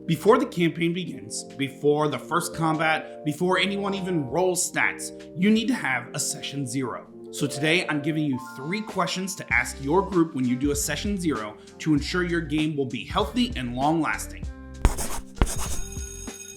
Before the campaign begins, before the first combat, before anyone even rolls stats, you need to have a session 0. So today I'm giving you 3 questions to ask your group when you do a session 0 to ensure your game will be healthy and long lasting.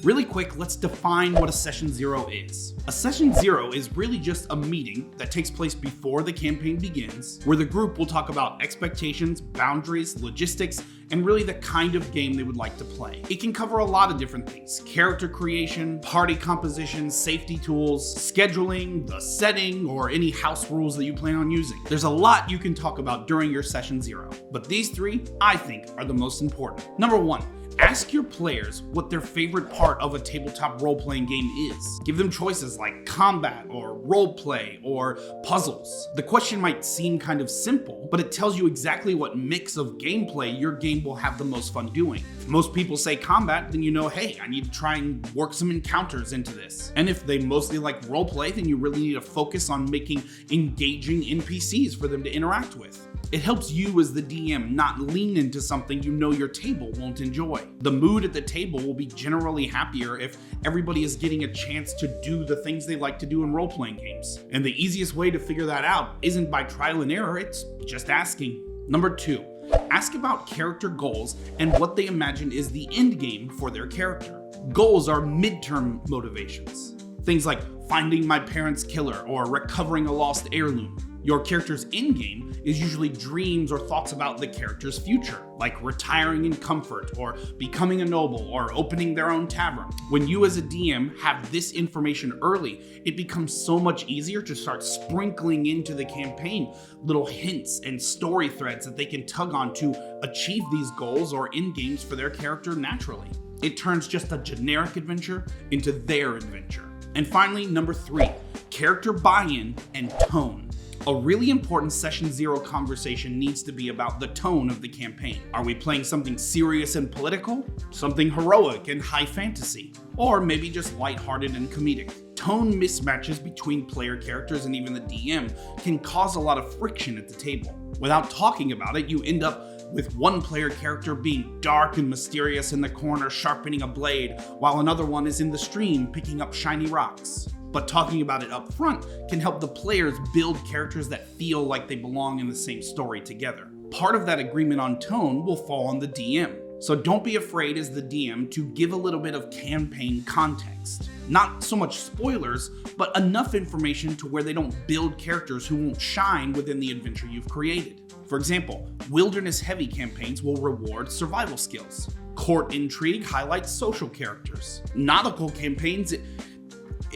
Really quick, let's define what a session 0 is. A session 0 is really just a meeting that takes place before the campaign begins, where the group will talk about expectations, boundaries, logistics, and really the kind of game they would like to play. It can cover a lot of different things: character creation, party composition, safety tools, scheduling, the setting, or any house rules that you plan on using. There's a lot you can talk about during your session 0, but these 3, I think, are the most important. Number 1. Ask your players what their favorite part of a tabletop role-playing game is. Give them choices like combat or roleplay or puzzles. The question might seem kind of simple, but it tells you exactly what mix of gameplay your game will have the most fun doing. If most people say combat, then you know, hey, I need to try and work some encounters into this. And if they mostly like roleplay, then you really need to focus on making engaging NPCs for them to interact with. It helps you as the DM not lean into something you know your table won't enjoy. The mood at the table will be generally happier if everybody is getting a chance to do the things they like to do in role-playing games. And the easiest way to figure that out isn't by trial and error, it's just asking. Number 2, ask about character goals and what they imagine is the end game for their character. Goals are midterm motivations. Things like finding my parents' killer or recovering a lost heirloom. Your character's endgame is usually dreams or thoughts about the character's future, like retiring in comfort or becoming a noble or opening their own tavern. When you as a DM have this information early, it becomes so much easier to start sprinkling into the campaign little hints and story threads that they can tug on to achieve these goals or endgames for their character naturally. It turns just a generic adventure into their adventure. And finally, number 3, character buy-in and tone. A really important session 0 conversation needs to be about the tone of the campaign. Are we playing something serious and political? Something heroic and high fantasy? Or maybe just lighthearted and comedic? Tone mismatches between player characters and even the DM can cause a lot of friction at the table. Without talking about it, you end up with one player character being dark and mysterious in the corner sharpening a blade, while another one is in the stream picking up shiny rocks. But talking about it up front can help the players build characters that feel like they belong in the same story together. Part of that agreement on tone will fall on the DM. So don't be afraid as the DM to give a little bit of campaign context. Not so much spoilers, but enough information to where they don't build characters who won't shine within the adventure you've created. For example, wilderness-heavy campaigns will reward survival skills. Court intrigue highlights social characters. Nautical campaigns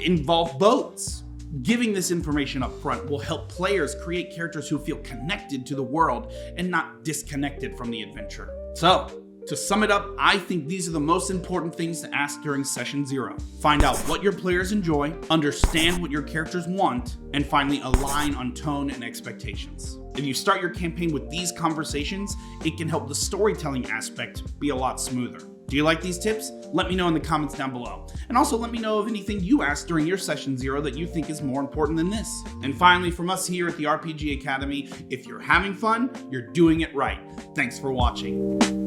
involve boats. Giving this information up front will help players create characters who feel connected to the world and not disconnected from the adventure. So, to sum it up, I think these are the most important things to ask during session 0. Find out what your players enjoy, understand what your characters want, and finally align on tone and expectations. If you start your campaign with these conversations, it can help the storytelling aspect be a lot smoother. Do you like these tips? Let me know in the comments down below. And also let me know of anything you asked during your session 0 that you think is more important than this. And finally, from us here at the RPG Academy, if you're having fun, you're doing it right. Thanks for watching.